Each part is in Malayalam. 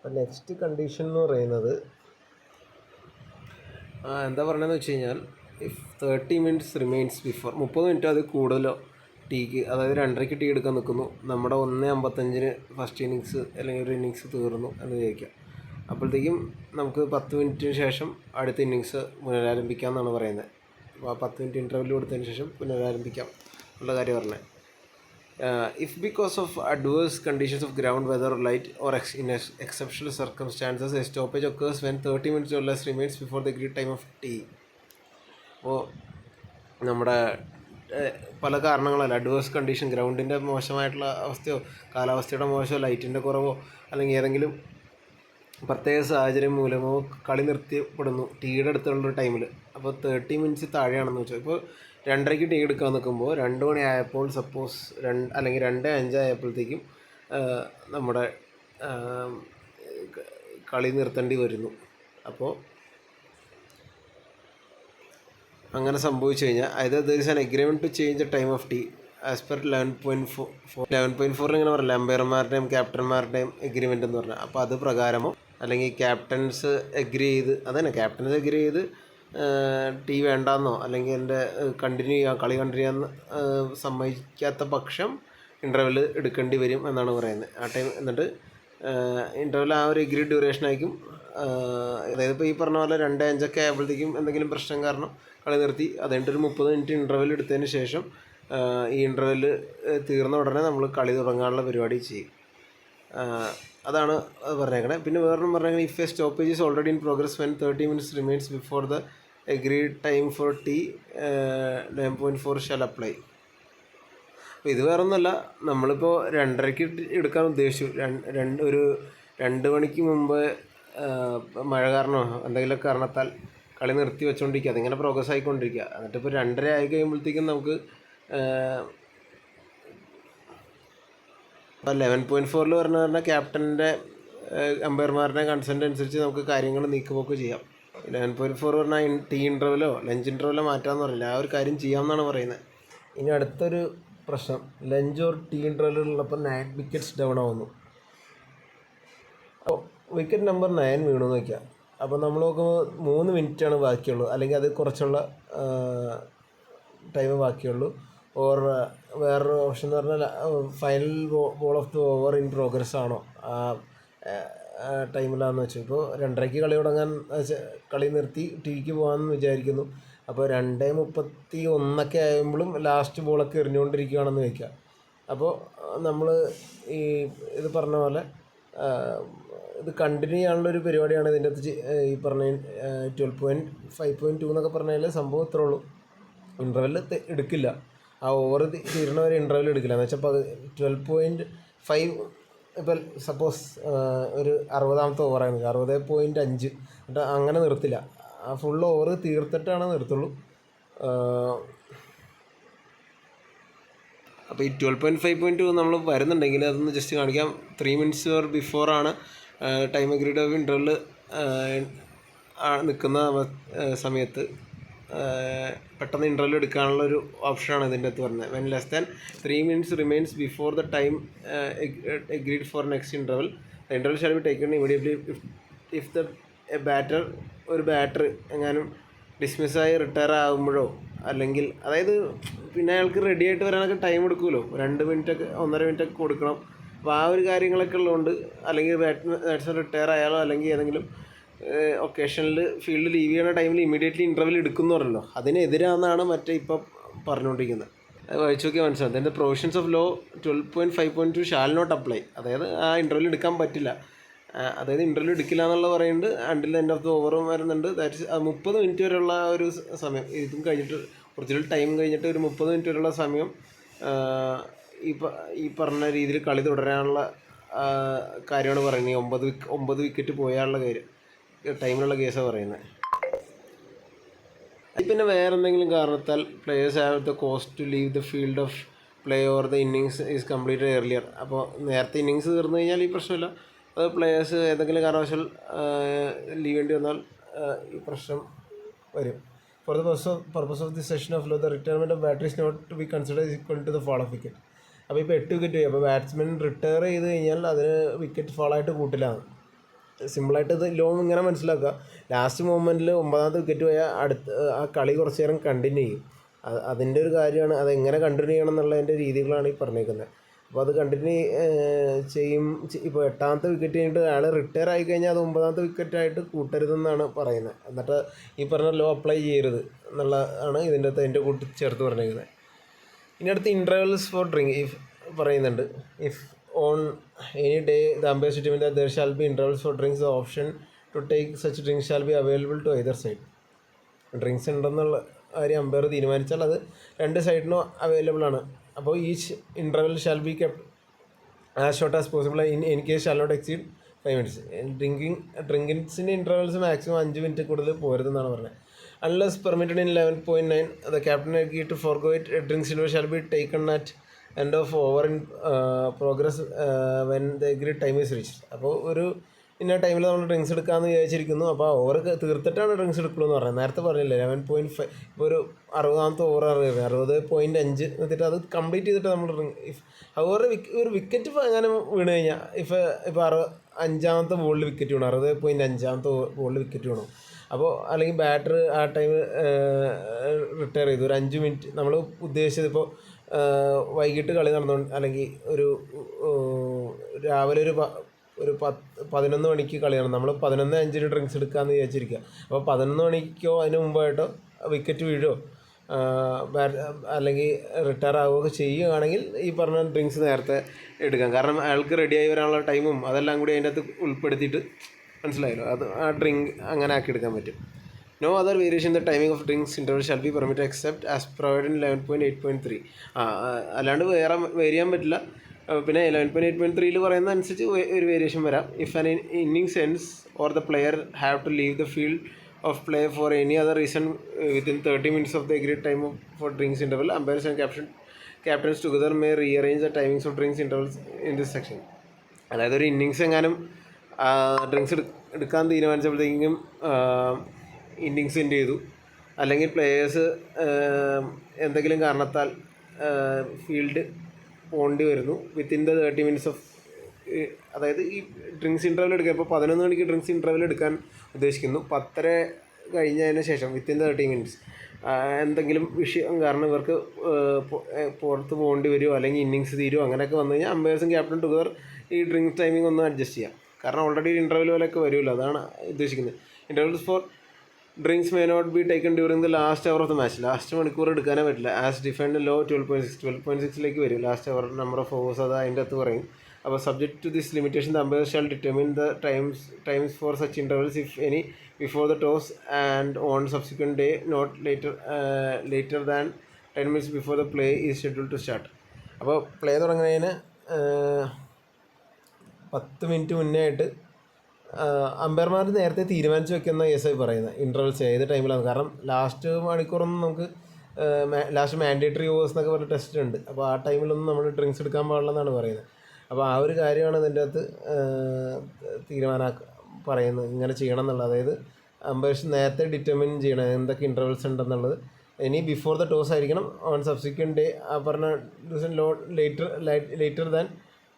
അപ്പം നെക്സ്റ്റ് കണ്ടീഷൻ എന്ന് പറയുന്നത് എന്താ പറയണതെന്ന് വെച്ച് കഴിഞ്ഞാൽ if 30 minutes remains before 30 minute അത് കൂടുതലോ ടീക്ക്, അതായത് 2:30 ടീ എടുക്കാൻ നിൽക്കുന്നു, നമ്മുടെ 1:55 ഫസ്റ്റ് ഇന്നിങ്സ് അല്ലെങ്കിൽ ഒരു ഇന്നിങ്സ് തീർന്നു എന്ന് വിചാരിക്കാം. അപ്പോഴത്തേക്കും നമുക്ക് 10 മിനിറ്റിന് ശേഷം അടുത്ത ഇന്നിങ്സ് പുനരാരംഭിക്കാം എന്നാണ് പറയുന്നത്. അപ്പോൾ ആ 10 മിനിറ്റ് ഇൻ്റർവെൽ കൊടുത്തതിന് ശേഷം പുനരാരംഭിക്കാം ഉള്ള കാര്യം പറഞ്ഞത്. If because of adverse conditions of ground weather or light or in exceptional circumstances a stoppage occurs when 30 minutes or less remains before the agreed time of tea. അപ്പോൾ നമ്മുടെ പല കാരണങ്ങളല്ല, അഡ്വേഴ്സ് കണ്ടീഷൻ, ഗ്രൗണ്ടിൻ്റെ മോശമായിട്ടുള്ള അവസ്ഥയോ കാലാവസ്ഥയുടെ മോശമോ ലൈറ്റിൻ്റെ കുറവോ അല്ലെങ്കിൽ ഏതെങ്കിലും പ്രത്യേക സാഹചര്യം മൂലമോ കളി നിർത്തിപ്പെടുന്നു ടീയുടെ അടുത്തുള്ളൊരു ടൈമിൽ. അപ്പോൾ 30 മിനിറ്റ്സ് താഴെയാണെന്ന് വെച്ചാൽ ഇപ്പോൾ 2:30 ടീ എടുക്കാൻ നിൽക്കുമ്പോൾ 2 മണി ആയപ്പോൾ സപ്പോസ് അല്ലെങ്കിൽ 2:05 ആയപ്പോഴത്തേക്കും നമ്മുടെ കളി നിർത്തേണ്ടി വരുന്നു. അപ്പോൾ അങ്ങനെ സംഭവിച്ചു കഴിഞ്ഞാൽ അതായത് there is an agreement to change the time of tea as per 11.4 ഇങ്ങനെ പറയില്ല, അമ്പയർമാരുടെയും ക്യാപ്റ്റന്മാരുടെയും എഗ്രിമെൻ്റ് എന്ന് പറഞ്ഞാൽ. അപ്പോൾ അത് പ്രകാരമോ അല്ലെങ്കിൽ ക്യാപ്റ്റൻസ് എഗ്രി ചെയ്ത്, അതന്നെ ക്യാപ്റ്റൻസ് എഗ്രി ചെയ്ത് ടീ വേണ്ടാന്നോ അല്ലെങ്കിൽ എൻ്റെ കളി കണ്ടിന്യൂ ചെയ്യാൻ സമ്മതിക്കാത്ത പക്ഷം ഇൻ്റർവെൽ എടുക്കേണ്ടി വരും എന്നാണ് പറയുന്നത്. ആ ടൈം എന്നിട്ട് ഇൻ്റർവെൽ ആ ഒരു എഗ്രി ഡ്യൂറേഷൻ ആയിരിക്കും. അതായത് ഇപ്പോൾ ഈ പറഞ്ഞ പോലെ 2:05 ആയപ്പോഴത്തേക്കും എന്തെങ്കിലും പ്രശ്നം കാരണം കളി നിർത്തി, അത് കഴിഞ്ഞിട്ട് ഒരു 30 മിനിറ്റ് ഇൻ്റർവെൽ എടുത്തതിന് ശേഷം ഈ ഇൻ്റർവെൽ തീർന്ന ഉടനെ നമ്മൾ കളി തുടങ്ങാനുള്ള പരിപാടി ചെയ്യും. അതാണ് അത് പറഞ്ഞേക്കണേ. പിന്നെ വേറൊന്നും പറഞ്ഞേക്കണേ, if a stoppage is already in progress when 30 minutes remains before the agreed time for T 11.4 shall apply. അപ്പോൾ ഇത് വേറെ ഒന്നുമല്ല, നമ്മളിപ്പോൾ 2:30 എടുക്കാൻ ഉദ്ദേശിച്ചു, ഒരു 2 മണിക്ക് മുമ്പ് മഴ കാരണമോ എന്തെങ്കിലും കാരണത്താൽ കളി നിർത്തി വെച്ചുകൊണ്ടിരിക്കുക, അതിങ്ങനെ പ്രോഗ്രസ് ആയിക്കൊണ്ടിരിക്കുക. എന്നിട്ടിപ്പോൾ 2:30 ആയി കഴിയുമ്പോഴത്തേക്കും നമുക്ക് ഇപ്പോൾ 11.4 പറഞ്ഞാൽ ക്യാപ്റ്റൻ്റെ അമ്പയർമാരുടെ കൺസെൻ്റ് അനുസരിച്ച് നമുക്ക് കാര്യങ്ങൾ നീക്കുപോക്ക് ചെയ്യാം. 11.4 പറഞ്ഞാൽ ടീ ഇൻ്റർവെല്ലോ ലഞ്ച് ഇൻ്റർവെല്ലോ മാറ്റാമെന്ന് പറയില്ല, ആ ഒരു കാര്യം ചെയ്യാമെന്നാണ് പറയുന്നത്. ഇനി അടുത്തൊരു പ്രശ്നം, ലഞ്ച് ഓർ ടീ ഇൻ്റർവെല്ലുള്ളപ്പോൾ 9 വിക്കറ്റ്സ് ഡൗൺ ആവുന്നു. അപ്പോൾ വിക്കറ്റ് നമ്പർ 9 വീണെന്ന് വയ്ക്കാം. അപ്പോൾ നമ്മൾ നോക്കുമ്പോൾ 3 മിനിറ്റാണ് ബാക്കിയുള്ളൂ, അല്ലെങ്കിൽ അത് കുറച്ചുള്ള ടൈം ബാക്കിയുള്ളൂ. ഓർ വേറൊരു ഓപ്ഷൻ എന്ന് പറഞ്ഞാൽ final ball of the over in progress ആണോ ആ ടൈമിലാണെന്ന് വെച്ചാൽ. ഇപ്പോൾ 2:30 കളി തുടങ്ങാൻ കളി നിർത്തി ടീക്ക് പോകാമെന്ന് വിചാരിക്കുന്നു. അപ്പോൾ 2:31 ആകുമ്പോഴും ലാസ്റ്റ് ബോളൊക്കെ എറിഞ്ഞുകൊണ്ടിരിക്കുകയാണെന്ന് വയ്ക്കുക. അപ്പോൾ നമ്മൾ ഇത് പറഞ്ഞ പോലെ ഇത് കണ്ടിന്യൂ ചെയ്യാനുള്ളൊരു പരിപാടിയാണ് ഇതിൻ്റെ അകത്ത് ഈ പറഞ്ഞ 12.5.2 എന്നൊക്കെ പറഞ്ഞാൽ സംഭവം ഇത്രേ ഉള്ളൂ. ഇൻ്റർവെൽ എടുക്കില്ല, ആ ഓവർ തീരണ വരെ ഇൻ്റർവെൽ എടുക്കില്ല. എന്ന് വെച്ചാൽ 12.5 ഇപ്പോൾ സപ്പോസ് ഒരു 60ാമത്തെ ഓവറാണ്, 60.5 എന്നിട്ട് അങ്ങനെ നിർത്തില്ല, ആ ഫുൾ ഓവർ തീർത്തിട്ടാണ് നിർത്തുള്ളൂ. അപ്പോൾ ഈ 12.5.2 നമ്മൾ വരുന്നുണ്ടെങ്കിൽ അതൊന്ന് ജസ്റ്റ് കാണിക്കാം. 3 മിനിറ്റ്സ് ഓർ ബിഫോറാണ് ടൈം അഗ്രീഡ് ഓഫ് ഇൻ്റർവെൽ നിൽക്കുന്ന സമയത്ത് പെട്ടെന്ന് ഇൻ്റർവെൽ എടുക്കാനുള്ള ഒരു ഓപ്ഷനാണ് ഇതിൻ്റെ അകത്ത് പറഞ്ഞത്. When less than 3 minutes remains before the time agreed for next interval the interval shall be taken immediately if the ഒരു ബാറ്റർ എങ്ങാനും ഡിസ്മിസ്സായി റിട്ടയർ ആകുമ്പോഴോ അല്ലെങ്കിൽ അതായത് പിന്നെ അയാൾക്ക് റെഡി ആയിട്ട് വരാനൊക്കെ ടൈം എടുക്കുമല്ലോ, 2 മിനിറ്റൊക്കെ 1.5 മിനിറ്റൊക്കെ കൊടുക്കണം. അപ്പോൾ ആ ഒരു കാര്യങ്ങളൊക്കെ ഉള്ളതുകൊണ്ട് അല്ലെങ്കിൽ ബാറ്റ്സ്മാൻ റിട്ടയർ ആയാലോ അല്ലെങ്കിൽ ഏതെങ്കിലും ഒക്കേഷനിൽ ഫീൽഡ് ലീവ് ചെയ്യുന്ന ടൈമിൽ ഇമീഡിയറ്റ്ലി ഇൻ്റർവെൽ എടുക്കുമെന്ന് പറഞ്ഞല്ലോ, അതിനെതിരാണെന്നാണ് മറ്റേ ഇപ്പോൾ പറഞ്ഞുകൊണ്ടിരിക്കുന്നത്. അത് വായിച്ചു നോക്കിയാൽ മനസ്സിലാവും. അതിൻ്റെ provisions of law 12.5.2 shall not apply, അതായത് ആ ഇൻ്റർവെൽ എടുക്കാൻ പറ്റില്ല, അതായത് ഇൻ്റർവ്യൂ എടുക്കില്ല എന്നുള്ളത് പറയുന്നുണ്ട്. അണ്ടിൽ എൻഡ് ഓഫ് ദ ഓവറും വരുന്നുണ്ട്. ദാറ്റ്സ് 30 മിനിറ്റ് വരെയുള്ള ഒരു സമയം, ഇതും കഴിഞ്ഞിട്ട് ഒറിജിനൽ ടൈം കഴിഞ്ഞിട്ട് ഒരു 30 മിനിറ്റ് വരെയുള്ള സമയം ഈ പറഞ്ഞ രീതിയിൽ കളി തുടരാനുള്ള കാര്യമാണ് പറയുന്നത്. 9 വിക്കറ്റ് പോയാലുള്ള ടൈമിലുള്ള കേസാണ് പറയുന്നത്. പിന്നെ വേറെ എന്തെങ്കിലും കാരണത്താൽ players have the cost to leave the field of play or the innings is complete earlier. അപ്പോൾ നേരത്തെ ഇന്നിങ്സ് തീർന്നു കഴിഞ്ഞാൽ ഈ പ്രശ്നമില്ല, അത് പ്ലേയേഴ്സ് ഏതെങ്കിലും കാരണവശാൽ ലീവ് ചെയ്യേണ്ടി വന്നാൽ ഈ പ്രശ്നം വരും. For the purpose of the session of law the retirement of battery is not to be consider equal to the fall of wicket. അപ്പോൾ ഇപ്പോൾ 8 വിക്കറ്റ് പോയി, അപ്പോൾ ബാറ്റ്സ്മാൻ റിട്ടയർ ചെയ്ത് കഴിഞ്ഞാൽ അതിന് വിക്കറ്റ് ഫാളായിട്ട് കൂട്ടിലാണ്. സിമ്പിളായിട്ട് ഇത് ലോ ഇങ്ങനെ മനസ്സിലാക്കുക. ലാസ്റ്റ് മൊമെൻറ്റിൽ 9ാമത്തെ വിക്കറ്റ് പോയാൽ ആ കളി കുറച്ച് നേരം കണ്ടിന്യൂ ചെയ്യും. അതിൻ്റെ ഒരു കാര്യമാണ്, അതെങ്ങനെ കണ്ടിന്യൂ ചെയ്യണം എന്നുള്ളതിൻ്റെ രീതികളാണ് ഈ പറഞ്ഞേക്കുന്നത്. അപ്പോൾ അത് കണ്ടിന്യൂ ചെയ്യും. ഇപ്പോൾ 8ാമത്തെ വിക്കറ്റ് കഴിഞ്ഞിട്ട് അയാൾ റിട്ടയർ ആയി കഴിഞ്ഞാൽ അത് 9ാമത്തെ വിക്കറ്റായിട്ട് കൂട്ടരുതെന്നാണ് പറയുന്നത്. എന്നിട്ട് ഈ പറഞ്ഞ ലോ അപ്ലൈ ചെയ്യരുത് എന്നുള്ളതാണ് ഇതിൻ്റെ കൂട്ടി ചേർത്ത് പറഞ്ഞേക്കുന്നത്. ഇനി അടുത്ത് ഇൻ്റർവെൽസ് ഫോർ ഡ്രിങ്ക് പറയുന്നുണ്ട്. If on any day the umpire determine that there shall be intervals for drinks, the option to take such drinks shall be available to either side. Drinks ഉണ്ടെന്നുള്ള കാര്യം അമ്പയർ തീരുമാനിച്ചാൽ അത് രണ്ട് സൈഡിനും അവൈലബിൾ ആണ്. അപ്പോൾ each interval shall be kept as short as possible in case shall not exceed 5 minutes. ഡ്രിങ്കിങ്സിൻ്റെ ഇൻ്റർവെൽസ് മാക്സിമം 5 മിനിറ്റ് കൂടുതൽ പോരുതെന്നാണ് പറഞ്ഞത്. Unless permitted in 11.9, the captain agreed to forgo it. A drink silver shall be taken at end of over in progress when the agreed time is reached. അപ്പോൾ ഒരു ഇന്ന ടൈമിൽ നമ്മൾ ഡ്രിങ്ക്സ് എടുക്കാമെന്ന് വിചാരിച്ചിരിക്കുന്നു. അപ്പോൾ ഓവർ തീർത്തിട്ടാണ് ഡ്രിങ്ക്സ് എടുക്കുള്ളൂ എന്ന് പറയുന്നത്. നേരത്തെ പറഞ്ഞില്ലേ 11.5, ഇപ്പോൾ ഒരു 60ാമത്തെ ഓവർ 60.5 എന്നിട്ട് അത് കംപ്ലീറ്റ് ചെയ്തിട്ട് നമ്മൾ ഓവർ ഒരു വിക്കറ്റ് അങ്ങനെ വീണ് കഴിഞ്ഞാൽ ഇപ്പോൾ 5ാമത്തെ ബോളിൽ വിക്കറ്റ് വീണു, 60.5ാമത്തെ ബോളിൽ വിക്കറ്റ് വീണു. അപ്പോൾ അല്ലെങ്കിൽ ബാറ്റർ ആ ടൈം റിട്ടയർ ചെയ്തു. ഒരു 5 മിനിറ്റ് നമ്മൾ ഉദ്ദേശിച്ചത് ഇപ്പോൾ വൈകിട്ട് കളി നടന്നുകൊണ്ട് അല്ലെങ്കിൽ രാവിലെ ഒരു 11 മണിക്ക് കളി നടന്നു. നമ്മൾ 11:05 ഡ്രിങ്ക്സ് എടുക്കാമെന്ന് വിചാരിച്ചിരിക്കുക. അപ്പോൾ 11 മണിക്കോ അതിന് മുമ്പായിട്ടോ വിക്കറ്റ് വീഴോ അല്ലെങ്കിൽ റിട്ടയർ ആവുകയൊക്കെ ചെയ്യുകയാണെങ്കിൽ ഈ പറഞ്ഞ ഡ്രിങ്ക്സ് നേരത്തെ എടുക്കാം. കാരണം അയാൾക്ക് റെഡിയായി വരാനുള്ള ടൈമും അതെല്ലാം കൂടി അതിൻ്റെ അകത്ത് ഉൾപ്പെടുത്തിയിട്ട്, മനസ്സിലായല്ലോ, അത് ആ ഡ്രിങ്ക് അങ്ങനെ ആക്കി എടുക്കാൻ പറ്റും. No other variation the timing of drinks interval shall be permitted except as provided in 11.8.3. അല്ലാണ്ട് വേറെ ചെയ്യാൻ പറ്റില്ല. പിന്നെ 11.8.3 പറയുന്ന അനുസരിച്ച് ഒരു വേരിയേഷൻ വരാം. If an innings ends or the player have to leave the field of play for any other reason within 30 minutes of the agreed time for drinks interval, umpires and captains together may rearrange the timings of drinks intervals in this section. അതായത് ഒരു ഇന്നിങ്സ് എങ്ങാനും ഡ്രിങ്ക്സ് എടുക്കാൻ തീരുമാനിച്ചപ്പോഴത്തേക്കും ഇന്നിങ്സ് എൻഡ് ചെയ്തു, അല്ലെങ്കിൽ പ്ലേയേഴ്സ് എന്തെങ്കിലും കാരണത്താൽ ഫീൽഡ് പോകേണ്ടി വരുന്നു വിത്തിൻ ദ 30 minutes ഓഫ്, അതായത് ഈ ഡ്രിങ്ക്സ് ഇൻ്റർവൽ എടുക്കുക. ഇപ്പോൾ 11 മണിക്ക് ഡ്രിങ്ക്സ് ഇൻ്റർവൽ എടുക്കാൻ ഉദ്ദേശിക്കുന്നു. 10:30 കഴിഞ്ഞതിന് ശേഷം വിത്തിൻ ദ 30 minutes എന്തെങ്കിലും വിഷയം കാരണം ഇവർക്ക് പുറത്ത് പോകേണ്ടി വരുമോ അല്ലെങ്കിൽ ഇന്നിങ്സ് തീരുമോ അങ്ങനെയൊക്കെ വന്നു കഴിഞ്ഞാൽ അമ്പയേഴ്സും ക്യാപ്റ്റനും ടുഗദർ ഈ ഡ്രിങ്ക് ടൈമിംഗ് ഒന്ന് അഡ്ജസ്റ്റ് ചെയ്യാം. കാരണം ഓൾറെഡി ഇൻ്റർവൽ പോലെയൊക്കെ വരുമല്ലോ, അതാണ് ഉദ്ദേശിക്കുന്നത്. Intervals for drinks may not be taken during the last hour of the match. Last മണിക്കൂർ എടുക്കാനേ പറ്റില്ല. ആസ് ഡിഫൈൻഡ് ലോ 12.6 വരും last hour number of overs, അത് അതിൻ്റെ അകത്ത് പറയും. അപ്പോൾ subject to this limitation the umpire shall determine the times for such intervals if any before the toss and on subsequent day not later than 10 minutes before the play is schedule to start. അപ്പോൾ പ്ലേ തുടങ്ങുന്നതിന് 10 മിനിറ്റ് മുന്നേ ആയിട്ട് അമ്പയർമാർ നേരത്തെ തീരുമാനിച്ച് വെക്കുന്ന കേസായി പറയുന്നത് ഇൻ്റർവൽസ് ഏത് ടൈമിലാണ്. കാരണം ലാസ്റ്റ് മണിക്കൂറൊന്നും നമുക്ക് ലാസ്റ്റ് മാൻഡേറ്ററി ഓവേഴ്സ് എന്നൊക്കെ പറഞ്ഞ ടെസ്റ്റ് ഉണ്ട്. അപ്പോൾ ആ ടൈമിലൊന്നും നമ്മൾ ഡ്രിങ്ക്സ് എടുക്കാൻ പാടില്ലെന്നാണ് പറയുന്നത്. അപ്പോൾ ആ ഒരു കാര്യമാണ് ഇതിൻ്റെ അകത്ത് പറയുന്നത് ഇങ്ങനെ ചെയ്യണം എന്നുള്ളത്. അതായത് അമ്പയർസ് നേരത്തെ ഡിറ്റർമിൻ ചെയ്യണം എന്തൊക്കെ ഇൻ്റർവൽസ് ഉണ്ടെന്നുള്ളത്. ഇനി ബിഫോർ ദ ടോസ് ആയിരിക്കണം. ഓൺ സബ്സിക്വൻറ്റ് ഡേ ആ പറഞ്ഞ later than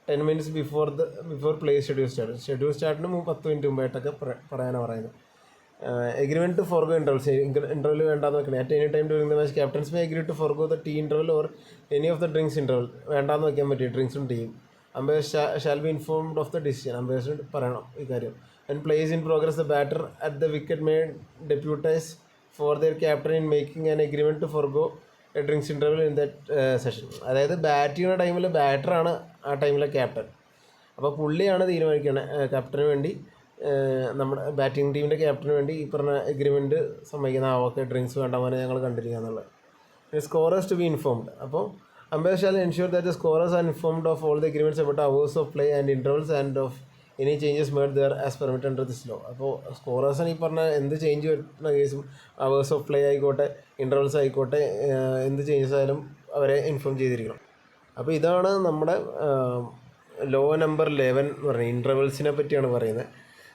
10 minutes before play schedule സ്റ്റാർട്ടിന് 10 മിനിറ്റ് മുമ്പായിട്ടൊക്കെ പറയാനാണ് പറയുന്നത്. എഗ്രിമെൻറ്റ് ടു ഫോർഗോ ഇൻ്റർവൽ വേണ്ടാന്ന് വെക്കണം. At any time during the match captains may agree to forgo the tea interval or any of the drinks interval. വേണ്ടാന്ന് വയ്ക്കാൻ പറ്റും ഡ്രിങ്ക്സും ടീയും. Umpire shall be informed of the decision. Umpires പറയണം ഈ കാര്യം. And place in progress the batter at the wicket may deputise for their captain in making an agreement to forgo drinks interval in that session. അതായത് ബാറ്റ് ചെയ്യുന്ന ടൈമിൽ ബാറ്ററാണ് ആ ടൈമിലെ ക്യാപ്റ്റൻ. അപ്പോൾ പുള്ളിയാണ് തീരുമാനിക്കുന്നത് ക്യാപ്റ്റന് വേണ്ടി, നമ്മുടെ ബാറ്റിംഗ് ടീമിൻ്റെ ക്യാപ്റ്റന് വേണ്ടി ഈ പറഞ്ഞ എഗ്രിമെൻറ്റ് സമ്മതിക്കുന്ന ഓക്കെ ഡ്രിങ്ക്സ് വേണ്ട പോലെ ഞങ്ങൾ കണ്ടിരിക്കുക എന്നുള്ളത്. Scorers to be informed. അപ്പോൾ umpire shall ensure that the scorers are informed of all the agreements about hours of play and intervals and of any changes made there as permitted under this law. അപ്പോൾ സ്കോറേഴ്സിന് ഈ പറഞ്ഞ എന്ത് ചേഞ്ച് വരുന്ന കേസും അവേഴ്സ് ഓഫ് പ്ലേ ആയിക്കോട്ടെ ഇൻ്റർവൽസ് ആയിക്കോട്ടെ എന്ത് ചേഞ്ചസ് ആയാലും അവരെ ഇൻഫോം ചെയ്തിരിക്കണം. അപ്പോൾ ഇതാണ് നമ്മുടെ ലോ നമ്പർ 11 എന്ന് പറഞ്ഞാൽ ഇൻ്റർവൽസിനെ പറ്റിയാണ് പറയുന്നത്.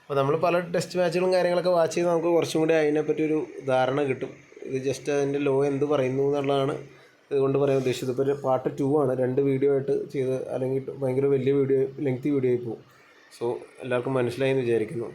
അപ്പോൾ നമ്മൾ പല ടെസ്റ്റ് മാച്ചുകളും കാര്യങ്ങളൊക്കെ വാച്ച് ചെയ്ത് നമുക്ക് കുറച്ചും കൂടി അതിനെപ്പറ്റി ഒരു ധാരണ കിട്ടും. ഇത് ജസ്റ്റ് അതിൻ്റെ ലോ എന്ത് പറയുന്നു എന്നുള്ളതാണ് ഇതുകൊണ്ട് പറയാൻ ഉദ്ദേശിച്ചത്. ഇപ്പോൾ പാർട്ട് 2 ആണ്, 2 വീഡിയോ ആയിട്ട് ചെയ്ത് അല്ലെങ്കിൽ ഭയങ്കര വലിയ വീഡിയോ ലെങ്തി വീഡിയോ ആയി പോകും. സോ എല്ലാവർക്കും മനസ്സിലായി എന്ന് വിചാരിക്കുന്നു.